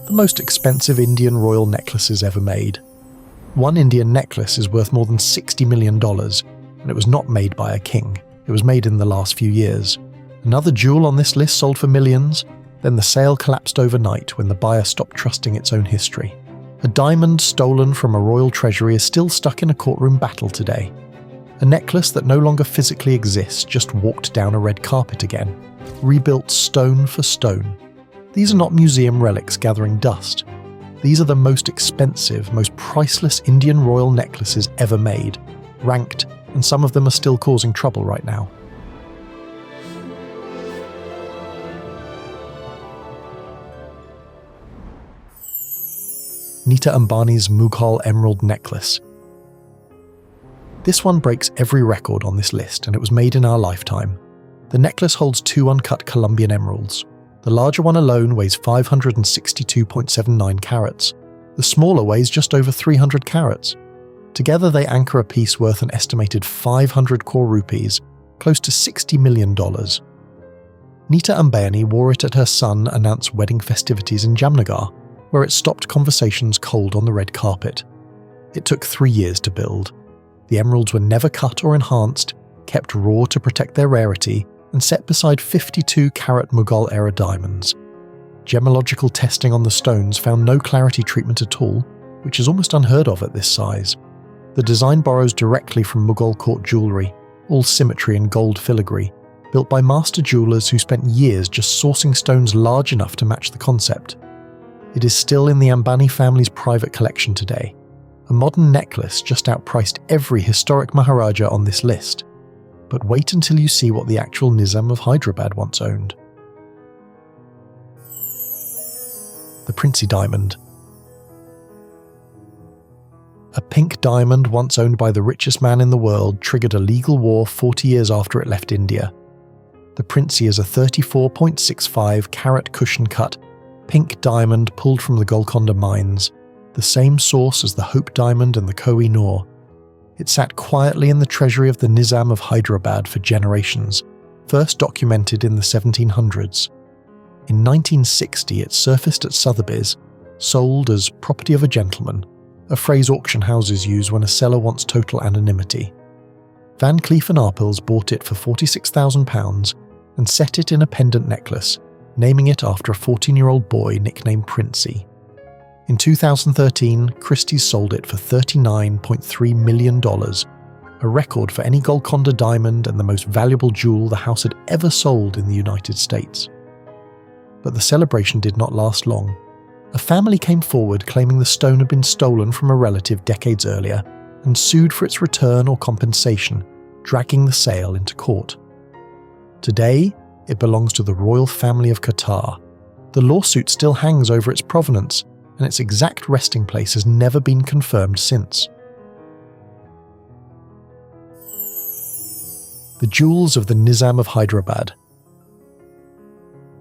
the most expensive Indian royal necklaces ever made. One Indian necklace is worth more than $60 million, and it was not made by a king. It was made in the last few years. Another jewel on this list sold for millions, then the sale collapsed overnight when the buyer stopped trusting its own history. A diamond stolen from a royal treasury is still stuck in a courtroom battle today. A necklace that no longer physically exists just walked down a red carpet again, rebuilt stone for stone. These are not museum relics gathering dust. These are the most expensive, most priceless Indian royal necklaces ever made, ranked, and some of them are still causing trouble right now. Nita Ambani's Mughal Emerald Necklace. This one breaks every record on this list, and it was made in our lifetime. The necklace holds 2 uncut Colombian emeralds. The larger one alone weighs 562.79 carats. The smaller weighs just over 300 carats. Together they anchor a piece worth an estimated 500 crore rupees, close to $60 million. Nita Ambani wore it at her son announced wedding festivities in Jamnagar, where it stopped conversations cold on the red carpet. It took 3 years to build. The emeralds were never cut or enhanced, kept raw to protect their rarity, and set beside 52-carat Mughal-era diamonds. Gemological testing on the stones found no clarity treatment at all, which is almost unheard of at this size. The design borrows directly from Mughal court jewellery, all symmetry and gold filigree, built by master jewellers who spent years just sourcing stones large enough to match the concept. It is still in the Ambani family's private collection today. A modern necklace just outpriced every historic Maharaja on this list. But wait until you see what the actual Nizam of Hyderabad once owned. The Princie Diamond. A pink diamond once owned by the richest man in the world triggered a legal war 40 years after it left India. The Princy is a 34.65-carat cushion-cut pink diamond pulled from the Golconda mines, the same source as the Hope Diamond and the Koh-i-Noor. It sat quietly in the treasury of the Nizam of Hyderabad for generations, first documented in the 1700s. In 1960 it surfaced at Sotheby's, sold as property of a gentleman, a phrase auction houses use when a seller wants total anonymity. Van Cleef & Arpels bought it for £46,000 and set it in a pendant necklace, naming it after a 14-year-old boy nicknamed Princy. In 2013, Christie's sold it for $39.3 million, a record for any Golconda diamond and the most valuable jewel the house had ever sold in the United States. But the celebration did not last long. A family came forward claiming the stone had been stolen from a relative decades earlier and sued for its return or compensation, dragging the sale into court. Today, it belongs to the royal family of Qatar. The lawsuit still hangs over its provenance, and its exact resting place has never been confirmed since. The jewels of the Nizam of Hyderabad.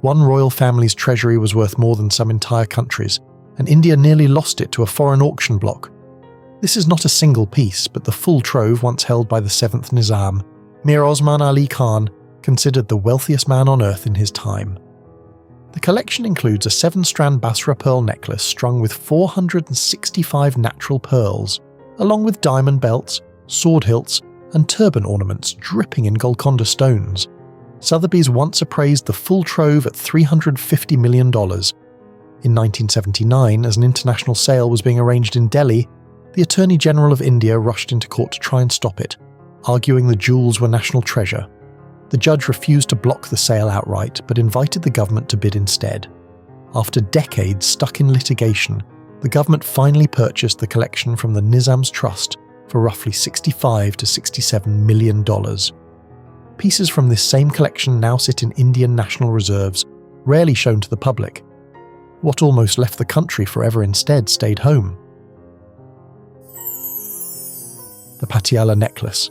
One royal family's treasury was worth more than some entire countries, and India nearly lost it to a foreign auction block. This is not a single piece, but the full trove once held by the 7th Nizam, Mir Osman Ali Khan, considered the wealthiest man on earth in his time. The collection includes a 7-strand Basra pearl necklace strung with 465 natural pearls, along with diamond belts, sword hilts, and turban ornaments dripping in Golconda stones. Sotheby's once appraised the full trove at $350 million. In 1979, as an international sale was being arranged in Delhi, the Attorney General of India rushed into court to try and stop it, arguing the jewels were national treasure. The judge refused to block the sale outright, but invited the government to bid instead. After decades stuck in litigation, the government finally purchased the collection from the Nizam's trust for roughly $65 to $67 million. Pieces from this same collection now sit in Indian national reserves, rarely shown to the public. What almost left the country forever instead stayed home. The Patiala Necklace.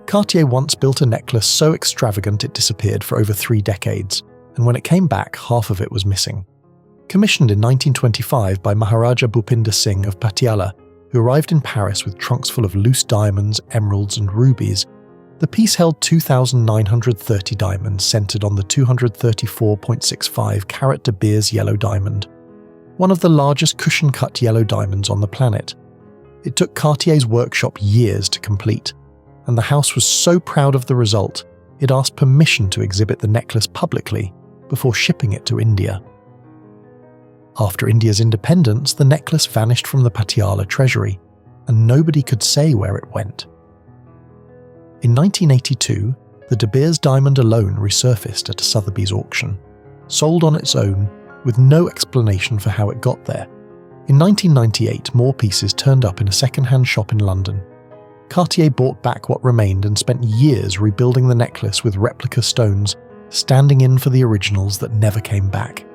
Cartier once built a necklace so extravagant it disappeared for over 3 decades, and when it came back, half of it was missing. Commissioned in 1925 by Maharaja Bhupinder Singh of Patiala, who arrived in Paris with trunks full of loose diamonds, emeralds and rubies, The piece held 2,930 diamonds centered on the 234.65 carat De Beers yellow diamond, one of the largest cushion-cut yellow diamonds on the planet. It took Cartier's workshop years to complete, and the house was so proud of the result, it asked permission to exhibit the necklace publicly before shipping it to India. After India's independence, the necklace vanished from the Patiala Treasury, and nobody could say where it went. In 1982, the De Beers diamond alone resurfaced at a Sotheby's auction, sold on its own with no explanation for how it got there. In 1998, more pieces turned up in a second-hand shop in London. Cartier bought back what remained and spent years rebuilding the necklace with replica stones, standing in for the originals that never came back.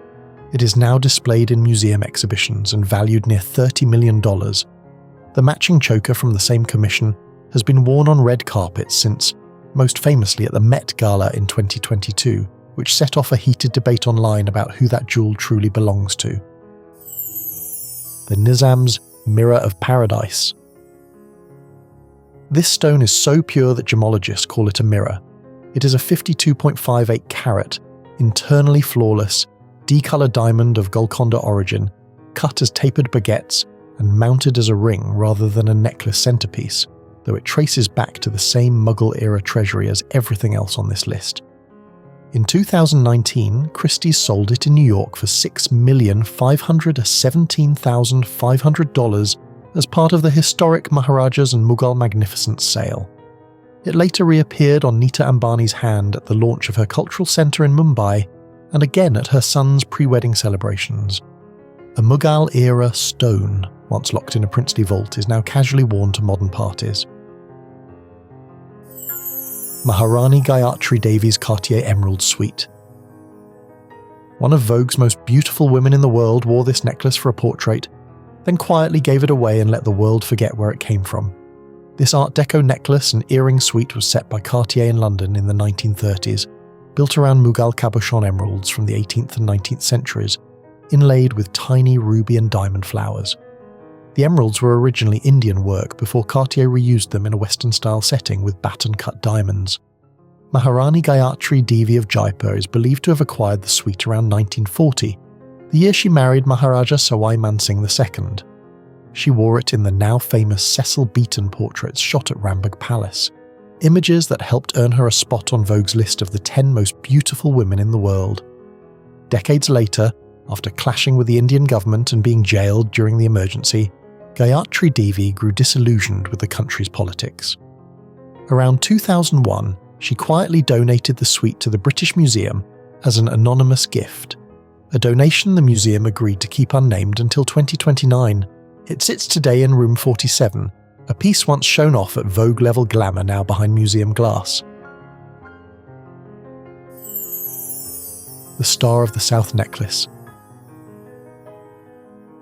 It is now displayed in museum exhibitions and valued near $30 million. The matching choker from the same commission has been worn on red carpets since, most famously at the Met Gala in 2022, which set off a heated debate online about who that jewel truly belongs to. The Nizam's Mirror of Paradise. This stone is so pure that gemologists call it a mirror. It is a 52.58 carat, internally flawless, D-color diamond of Golconda origin, cut as tapered baguettes and mounted as a ring rather than a necklace centerpiece, though it traces back to the same Mughal-era treasury as everything else on this list. In 2019, Christie's sold it in New York for $6,517,500 as part of the historic Maharajas and Mughal Magnificence sale. It later reappeared on Nita Ambani's hand at the launch of her cultural centre in Mumbai, and again at her son's pre-wedding celebrations. A Mughal-era stone, once locked in a princely vault, is now casually worn to modern parties. Maharani Gayatri Devi's Cartier Emerald Suite. One of Vogue's most beautiful women in the world wore this necklace for a portrait, then quietly gave it away and let the world forget where it came from. This Art Deco necklace and earring suite was set by Cartier in London in the 1930s, built around Mughal cabochon emeralds from the 18th and 19th centuries, inlaid with tiny ruby and diamond flowers. The emeralds were originally Indian work before Cartier reused them in a Western-style setting with baton-cut diamonds. Maharani Gayatri Devi of Jaipur is believed to have acquired the suite around 1940, the year she married Maharaja Sawai Man Singh II. She wore it in the now famous Cecil Beaton portraits shot at Rambagh Palace, images that helped earn her a spot on Vogue's list of the 10 most beautiful women in the world. Decades later, after clashing with the Indian government and being jailed during the emergency, Gayatri Devi grew disillusioned with the country's politics. Around 2001, she quietly donated the suite to the British Museum as an anonymous gift, a donation the museum agreed to keep unnamed until 2029. It sits today in room 47, a piece once shown off at Vogue-level glamour now behind museum glass. The Star of the South Necklace.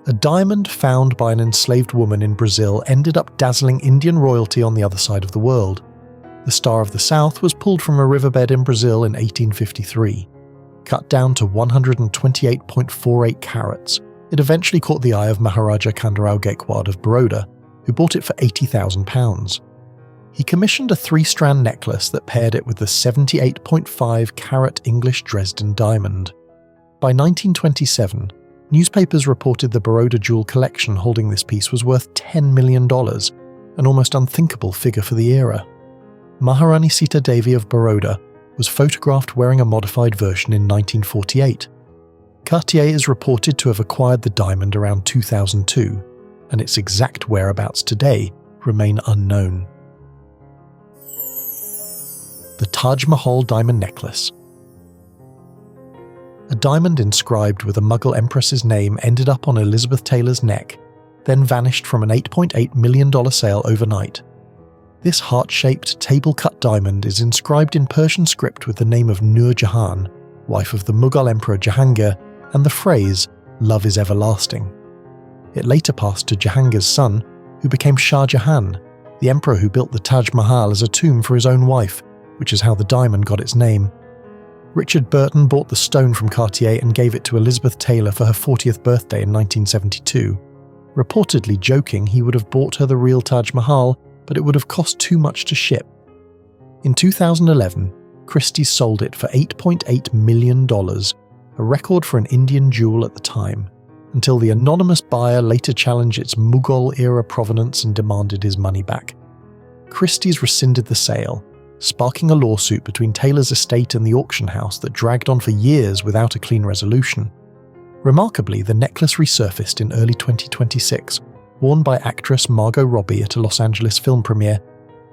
A diamond found by an enslaved woman in Brazil ended up dazzling Indian royalty on the other side of the world. The Star of the South was pulled from a riverbed in Brazil in 1853. Cut down to 128.48 carats, it eventually caught the eye of Maharaja Khandarao Gaikwad of Baroda, who bought it for £80,000. He commissioned a 3-strand necklace that paired it with the 78.5 carat English Dresden diamond. By 1927, newspapers reported the Baroda jewel collection holding this piece was worth $10 million, an almost unthinkable figure for the era. Maharani Sita Devi of Baroda was photographed wearing a modified version in 1948. Cartier is reported to have acquired the diamond around 2002, and its exact whereabouts today remain unknown. The Taj Mahal Diamond Necklace. A diamond inscribed with a Mughal empress's name ended up on Elizabeth Taylor's neck, then vanished from an $8.8 million sale overnight. This heart-shaped, table-cut diamond is inscribed in Persian script with the name of Nur Jahan, wife of the Mughal Emperor Jahangir, and the phrase, "Love is everlasting." It later passed to Jahangir's son, who became Shah Jahan, the emperor who built the Taj Mahal as a tomb for his own wife, which is how the diamond got its name. Richard Burton bought the stone from Cartier and gave it to Elizabeth Taylor for her 40th birthday in 1972, reportedly joking he would have bought her the real Taj Mahal, but it would have cost too much to ship. In 2011, Christie's sold it for $8.8 million, a record for an Indian jewel at the time, until the anonymous buyer later challenged its Mughal-era provenance and demanded his money back. Christie's rescinded the sale, sparking a lawsuit between Taylor's estate and the auction house that dragged on for years without a clean resolution. Remarkably, the necklace resurfaced in early 2026, worn by actress Margot Robbie at a Los Angeles film premiere,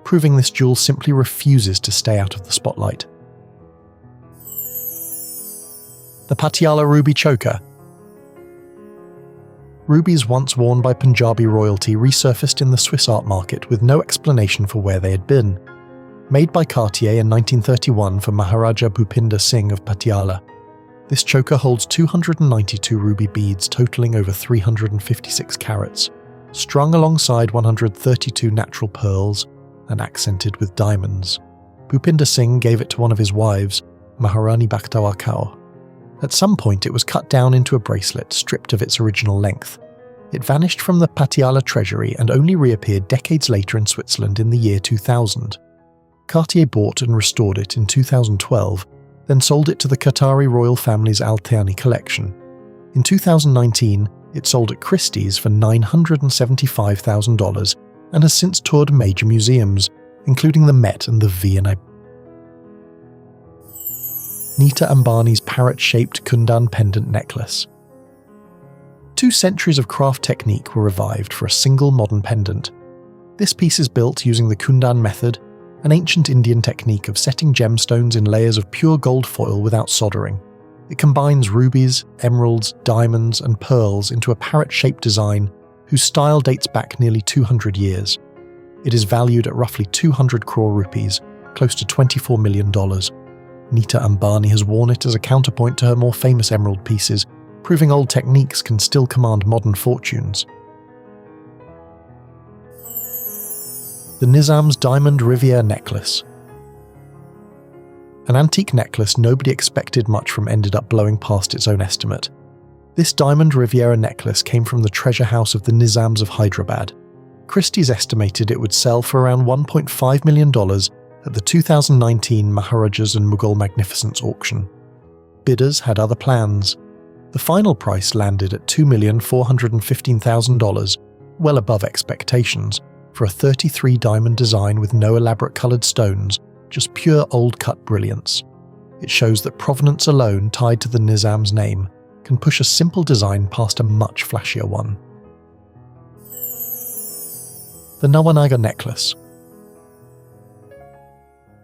proving this jewel simply refuses to stay out of the spotlight. The Patiala Ruby Choker. Rubies once worn by Punjabi royalty resurfaced in the Swiss art market with no explanation for where they had been. Made by Cartier in 1931 for Maharaja Bhupinder Singh of Patiala, this choker holds 292 ruby beads totaling over 356 carats, strung alongside 132 natural pearls and accented with diamonds. Bhupinder Singh gave it to one of his wives, Maharani Bakhtawar Kaur. At some point it was cut down into a bracelet stripped of its original length. It vanished from the Patiala Treasury and only reappeared decades later in Switzerland in the year 2000. Cartier bought and restored it in 2012, then sold it to the Qatari royal family's Al Thani collection. In 2019, it sold at Christie's for $975,000 and has since toured major museums, including the Met and the V&A. Nita Ambani's Parrot-shaped Kundan pendant necklace. 2 centuries of craft technique were revived for a single modern pendant. This piece is built using the Kundan method, an ancient Indian technique of setting gemstones in layers of pure gold foil without soldering. It combines rubies, emeralds, diamonds, and pearls into a parrot-shaped design whose style dates back nearly 200 years. It is valued at roughly 200 crore rupees, close to $24 million. Nita Ambani has worn it as a counterpoint to her more famous emerald pieces, proving old techniques can still command modern fortunes. The Nizam's Diamond Riviera Necklace. An antique necklace nobody expected much from ended up blowing past its own estimate. This diamond Riviera necklace came from the treasure house of the Nizams of Hyderabad. Christie's estimated it would sell for around $1.5 million at the 2019 Maharajas and Mughal Magnificence auction. Bidders had other plans. The final price landed at $2,415,000, well above expectations, for a 33 diamond design with no elaborate coloured stones, just pure old-cut brilliance. It shows that provenance alone tied to the Nizam's name can push a simple design past a much flashier one. The Nawanagar Necklace.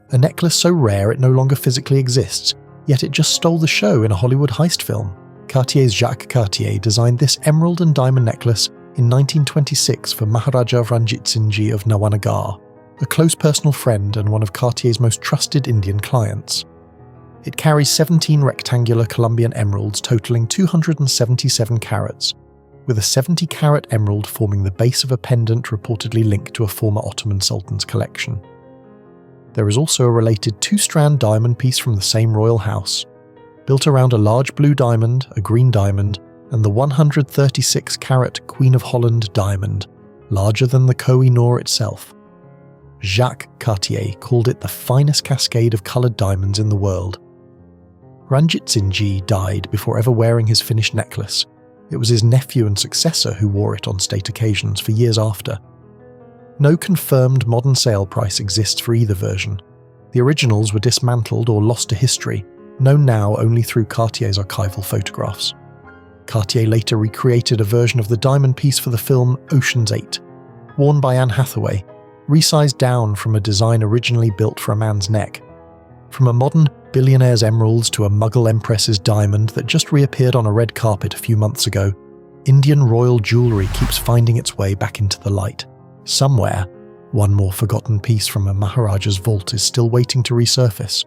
A necklace so rare it no longer physically exists, yet it just stole the show in a Hollywood heist film. Cartier's Jacques Cartier designed this emerald and diamond necklace in 1926 for Maharaja Ranjit Singh Ji of Nawanagar, a close personal friend and one of Cartier's most trusted Indian clients. It carries 17 rectangular Colombian emeralds totaling 277 carats, with a 70-carat emerald forming the base of a pendant reportedly linked to a former Ottoman sultan's collection. There is also a related 2-strand diamond piece from the same royal house, built around a large blue diamond, a green diamond, and the 136-carat Queen of Holland diamond, larger than the Koh-i-Noor itself. Jacques Cartier called it the finest cascade of coloured diamonds in the world. Ranjit Singh Ji died before ever wearing his finished necklace. It was his nephew and successor who wore it on state occasions for years after. No confirmed modern sale price exists for either version. The originals were dismantled or lost to history, known now only through Cartier's archival photographs. Cartier later recreated a version of the diamond piece for the film Ocean's 8, worn by Anne Hathaway, resized down from a design originally built for a man's neck. From a modern billionaire's emeralds to a Mughal empress's diamond that just reappeared on a red carpet a few months ago, Indian royal jewellery keeps finding its way back into the light. Somewhere, one more forgotten piece from a Maharaja's vault is still waiting to resurface.